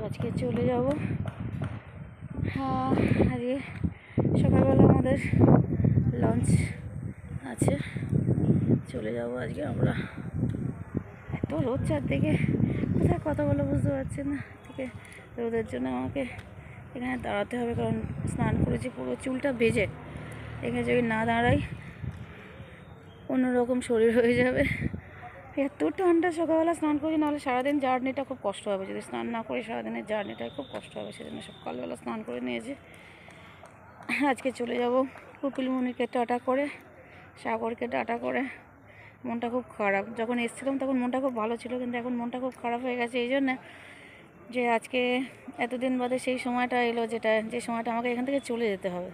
আজকে চলে যাব। আজকে সকালবেলা আমাদের লঞ্চ আছে, চলে যাব আজকে আমরা। এত রোদ চারদিকে, কোথায় কথা বলে বুঝতে পারছি না। ঠিক রোদের জন্য আমাকে এখানে দাঁড়াতে হবে, কারণ স্নান করেছি পুরো চুলটা ভেজে। এখানে যদি না দাঁড়াই অন্যরকম শরীর হয়ে যাবে। এত ঠান্ডা, সকালবেলা স্নান করি, নাহলে সারাদিন জার্নিটা খুব কষ্ট হবে। যদি স্নান না করি সারাদিনের জার্নিটা খুব কষ্ট হবে, সেজন্য সকালবেলা স্নান করে নিয়েছি। আজকে চলে যাব কপিলমুনিকে টাটা করে, সাগরকে টাটা করে। মনটা খুব খারাপ। যখন এসেছিলাম তখন মনটা খুব ভালো ছিল, কিন্তু এখন মনটা খুব খারাপ হয়ে গেছে এই জন্যে যে আজকে এতদিন বাদে সেই সময়টা এলো, যে সময়টা আমাকে এখান থেকে চলে যেতে হবে।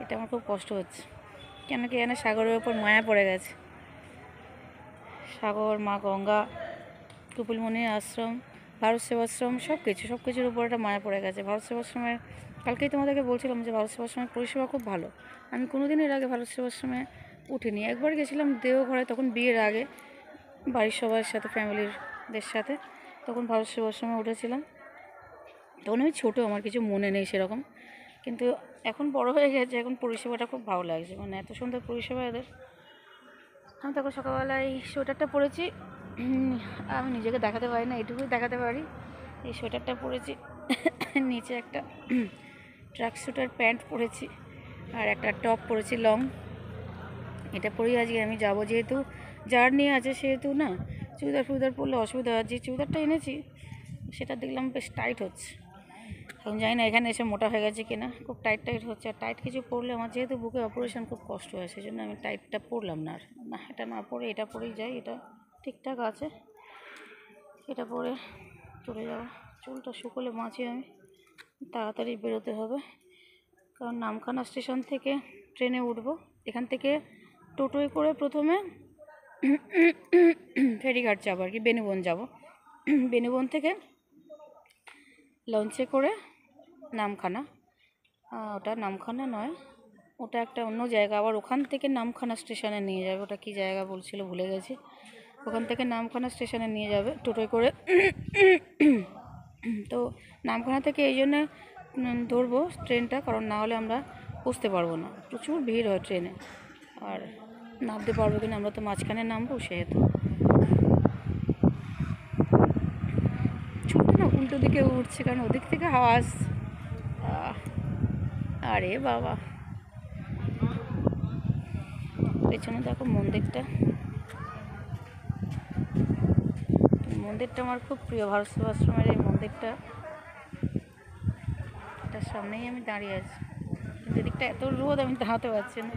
এটা আমার খুব কষ্ট হচ্ছে। কেন কি এখানে সাগরের ওপর মায়া পড়ে গেছে। সাগর, মা গঙ্গা, কপিলমুনি আশ্রম, ভারত সেবাশ্রম, সব কিছুর উপর একটা মায়া পড়ে গেছে। ভারত সেবাশ্রমের কালকেই তোমাদেরকে বলছিলাম যে ভারত সেবাশ্রমের পরিষেবা খুব ভালো। আমি কোনোদিন এর আগে ভারত সেবাশ্রমে উঠিনি। একবার গেছিলাম দেওঘরে, তখন বিয়ের আগে বাড়ির সবার সাথে, ফ্যামিলিদের সাথে, তখন ভারত সেবাশ্রমে উঠেছিলাম। তখন আমি ছোটো, আমার কিছু মনে নেই সেরকম। কিন্তু এখন বড় হয়ে গেছে, এখন পরিষেবাটা খুব ভালো লাগছে। মানে এত সুন্দর পরিষেবা এদের। আমি তখন সকালবেলায় এই সোয়েটারটা পরেছি, আমি নিজেকে দেখাতে পারি না, এটুকুই দেখাতে পারি। এই সোয়েটারটা পরেছি, নিচে একটা ট্র্যাকস্যুটের প্যান্ট পরেছি, আর একটা টপ পরেছি লং। এটা পরেই আজকে আমি যাব, যেহেতু জার্নি আছে সেহেতু না চুড়িদার পরলে অসুবিধা হয়। যে চুড়িদারটা এনেছি সেটা দেখলাম বেশ টাইট হচ্ছে। এখন জানি না এখানে এসে মোটা হয়ে গেছে কিনা, খুব টাইট হচ্ছে। আর টাইট কিছু পরলে আমার যেহেতু বুকে অপারেশন খুব কষ্ট হয়, সেই জন্য আমি টাইটটা পরলাম না। আর না, এটা না পরে এটা পরেই যাই, এটা ঠিকঠাক আছে। এটা পরে চলে যাব। চুলটা শুকোলে বাঁচি আমি, তাড়াতাড়ি বেরোতে হবে। কারণ নামখানা স্টেশন থেকে ট্রেনে উঠবো, এখান থেকে টোটোয় করে প্রথমে ফেরিঘাট যাবো আর কি, বেনুবন যাব। বেনুবন থেকে লঞ্চে করে নামখানা, ওটা নামখানা নয়, ওটা একটা অন্য জায়গা। আবার ওখান থেকে নামখানা স্টেশনে নিয়ে যাবে, ওটা কি জায়গা বলছিল ভুলে গেছি। ওখান থেকে নামখানা স্টেশনে নিয়ে যাবে টোটোয় করে। তো নামখানা থেকে এই জন্যে ধরবো ট্রেনটা, কারণ না হলে আমরা বুঝতে পারবো না, প্রচুর ভিড় হয় ট্রেনে। আর নামতে পারবো কিনা, আমরা তো মাঝখানে নামবো, সেহেতু ছুটতে না উল্টো দিকে উঠছে, কারণ ওদিক থেকে হাওয়া আসছে। আরে বাবা, পেছনে দেখো মন্দিরটা আমার খুব প্রিয়। ভারত সেবাশ্রমের এই মন্দিরটা, এটার সামনেই আমি দাঁড়িয়ে আছি, কিন্তু এদিকটা এত রোদ আমি দাঁড়াতে পারছি না,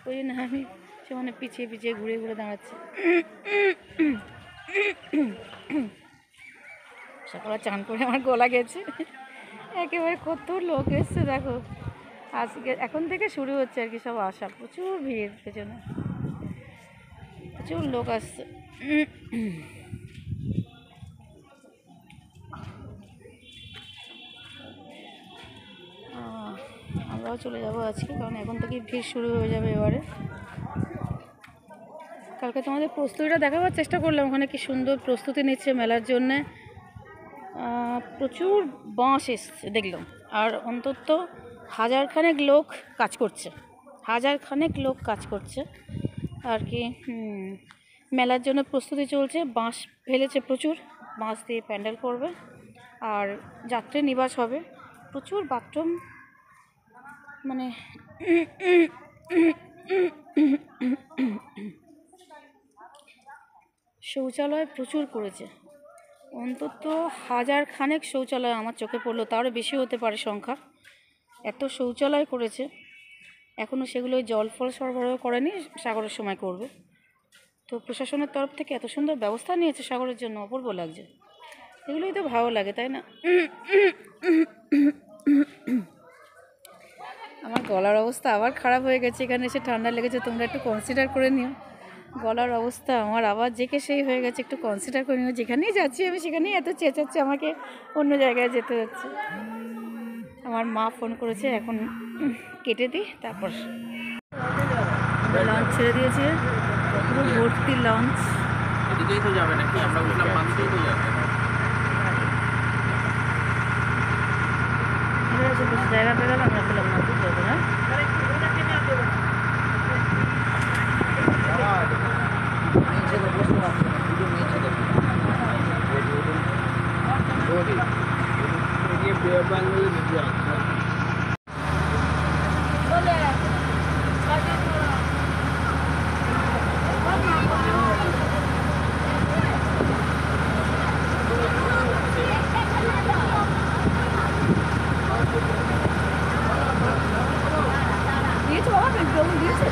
ওই জন্য আমি সেখানে পিছিয়ে ঘুরে দাঁড়াচ্ছি। সকালে চান করে আমার গলা গেছে একেবারে। কত লোক এসছে দেখো আজকে, এখন থেকে শুরু হচ্ছে আর কি সব আসা। প্রচুর ভিড়, পেছনে প্রচুর লোক আসছে। আমরাও চলে যাব আজকে, কারণ এখন থেকেই ভিড় শুরু হয়ে যাবে এবারে। কালকে তোমাদের প্রস্তুতিটা দেখাবার চেষ্টা করলাম, ওখানে কি সুন্দর প্রস্তুতি নিচ্ছে মেলার জন্যে। প্রচুর বাঁশ এসছে দেখলাম, আর অন্তত 1000 লোক কাজ করছে আর কি। মেলার জন্য প্রস্তুতি চলছে। বাঁশ ফেলেছে প্রচুর, বাঁশ দিয়ে প্যান্ডেল করবে, আর যাত্রী নিবাস হবে। প্রচুর বাথরুম, মানে শৌচালয় প্রচুর করেছে। অন্তত 1000 শৌচালয় আমার চোখে পড়লো, তারও বেশি হতে পারে সংখ্যা। এত শৌচালয় করেছে। এখনও সেগুলো জল ফল সরবরাহ করেনি, সাগরের সময় করবে। তো প্রশাসনের তরফ থেকে এত সুন্দর ব্যবস্থা নিয়েছে সাগরের জন্য, অপূর্ব লাগছে। এগুলোই তো ভালো লাগে, তাই না? আমার গলার অবস্থা আবার খারাপ হয়ে গেছে, এখানে এসে ঠান্ডা লেগেছে, তোমরা একটু কনসিডার করে নিও। গলার অবস্থা আমার আবার যেকে সেই হয়ে গেছে, একটু কনসিডার করে নিও। যেখানেই যাচ্ছি আমি সেখানেই এত চেঁচাচ্ছে, আমাকে অন্য জায়গায় যেতে হচ্ছে। আমার মা ফোন করেছে, এখন কেটে দিই, তারপর লঞ্চ ছেড়ে দিয়েছে, পুরো ভর্তি লঞ্চ। এদিকেই তো যাবে নাকি? আমরা বললাম পাঁচটাই তো যাবে। জায়গা পেয়ে গেল, আমরা পেলাম না, বুঝতে পারবো না। দিয়েছে বাবা, দিয়েছে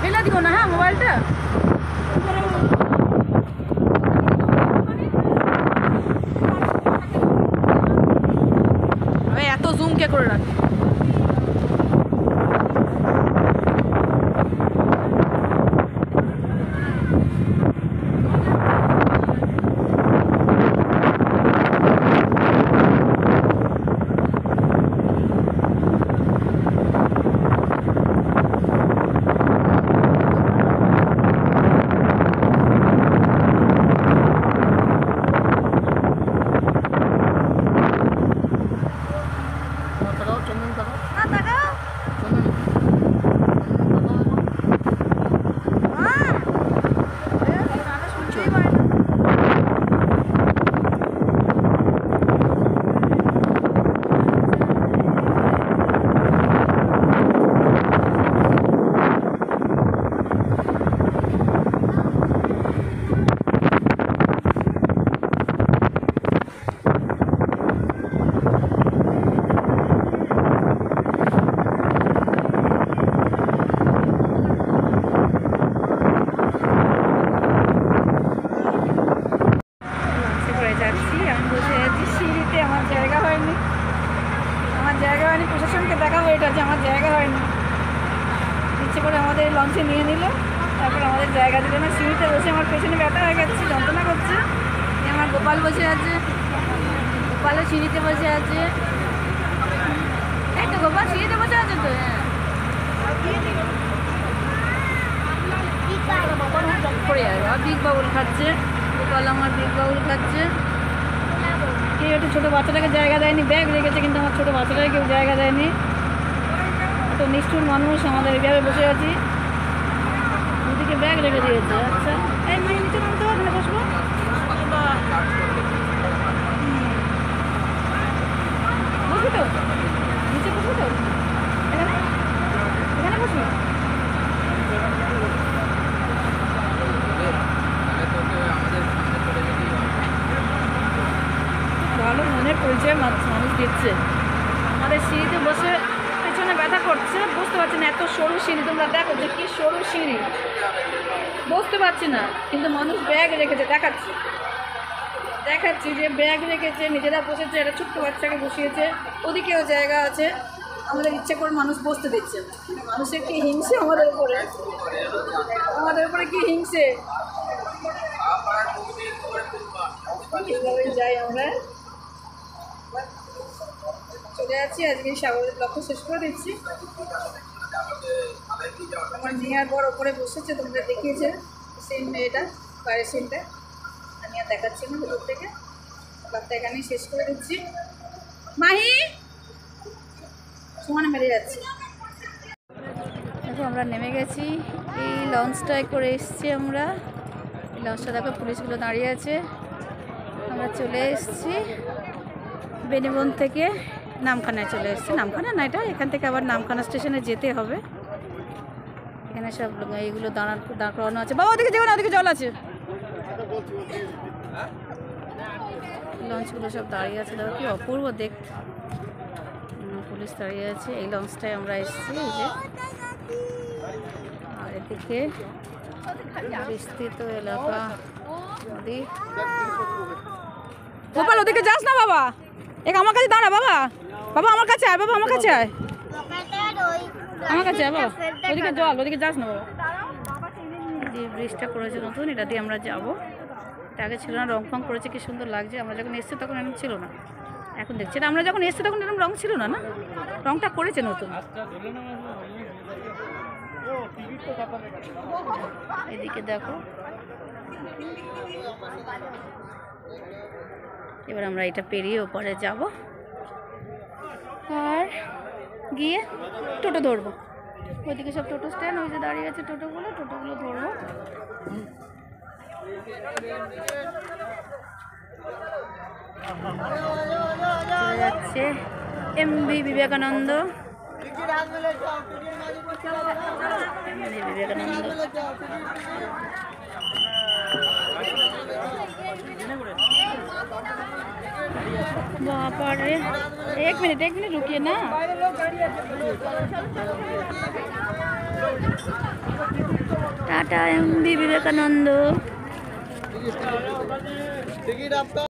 ফেলে দিব না, হ্যাঁ মোবাইলটা। এত জুম কে করে রাখি। প্রশাসনকে দেখাবো এটা যে আমার জায়গা হয়নি, ইচ্ছে করে আমাদের লঞ্চে নিয়ে নিল, তারপর আমাদের জায়গা দিল না। সিঁড়িতে বসে আমার পেছনে ব্যথা হয়ে গেছে, যন্ত্রণা করছে। আমার গোপাল বসে আছে, গোপালের সিঁড়িতে বসে আছে, এই তো গোপাল সিঁড়িতে বসে আছে তো। হ্যাঁ বিগ বাবুল খাচ্ছে গোপাল, আমার বিগ বাবুল খাচ্ছে। কেউ একটু ছোটো বাচ্চাটাকে জায়গা দেয়নি, ব্যাগ রেখেছে কিন্তু আমার ছোটো বাচ্চাটাকে কেউ জায়গা দেয়নি। এত নিষ্ঠুর মানুষ, আমাদের এইভাবে বসে আছি, ওদিকে ব্যাগ রেখে দিয়েছে। আচ্ছা এই মাই নিচে নামতে হবে, বসবো বসবি তো, নিচে বসবো তো, এখানে এখানে বসবো। ভালো মনের পরিচয় মানুষ দিচ্ছে। আমাদের সিঁড়িতে বসে পেছনে ব্যথা করছে, বুঝতে পারছি না, এত সরু সিঁড়ি, তোমরা দেখো যে কি সরু সিঁড়ি, বুঝতে পারছি না। কিন্তু মানুষ ব্যাগ রেখেছে, দেখাচ্ছি যে ব্যাগ রেখেছে, নিজেরা বসেছে, একটা ছোট্ট বাচ্চাকে বসিয়েছে, ওদিকেও জায়গা আছে। আমাদের ইচ্ছে করে মানুষ বসতে দিচ্ছে না। মানুষের কি হিংসে আমাদের উপরে কি হিংসে। যাই আমরা চলে যাচ্ছি, আজকে সাগরের লক্ষ্য শেষ করে দিচ্ছি। আমার মেয়ার বর ওপরে বসেছে, তোমরা দেখিয়েছে সিন, এটা বাইরের সিনটা আমি আর দেখাচ্ছি না ভেতর থেকে। ব্লগটা এখানেই শেষ করে দিচ্ছি। মাহি সমানে মেরে যাচ্ছি। দেখো আমরা নেমে গেছি, এই লঞ্চটায় করে এসছি আমরা। এই লঞ্চটা দেখো পুলিশগুলো দাঁড়িয়ে আছে। আমরা চলে এসেছি বেনিবন থেকে নামখানায় চলে এসেছি। নামখানা না, এটা এখান থেকে আবার নামখানা স্টেশনে যেতে হবে। এখানে সব এইগুলো দাঁড় করানো আছে। বাবা ওদিকে যাবো না, ওদিকে জল আছে। লঞ্চগুলো সব দাঁড়িয়ে আছে, দেখো কি অপূর্ব দেখতে, পুলিশ দাঁড়িয়ে আছে। এই লঞ্চটায় আমরা এসেছি, এই যে। আর এদিকে বিস্তৃত এলাকা, নদী। গোপাল ওদিকে যাস না বাবা, আমার কাছে দাঁড়া বাবা, বাবা আমার কাছে আয়, বাবা আমার কাছে আয়, আমার কাছে আয় বাবা। ওদিকে জল, ওদিকে যাস না বাবা। যে ব্রিজটা করেছে নতুন, এটা দিয়ে আমরা যাবো। এটা আগে ছিল না, রং ফং করেছে, কি সুন্দর লাগছে। আমরা যখন এসছি তখন এরকম ছিল না, এখন দেখছি। আমরা যখন এসছি তখন এরকম রং ছিল না, না রংটা করেছে নতুন। এদিকে দেখো, এবার আমরা এটা পেরিয়ে ওপরে যাব আর গিয়ে টোটো ধরবো। ওইদিকে সব টোটো স্ট্যান্ড, ওই যে দাঁড়িয়ে আছে টোটোগুলো ধরবো। চলে যাচ্ছে এমভি বিবেকানন্দ। बापरे, एक मिनट रुकिए ना। टाटा एमवी विवेकानंद।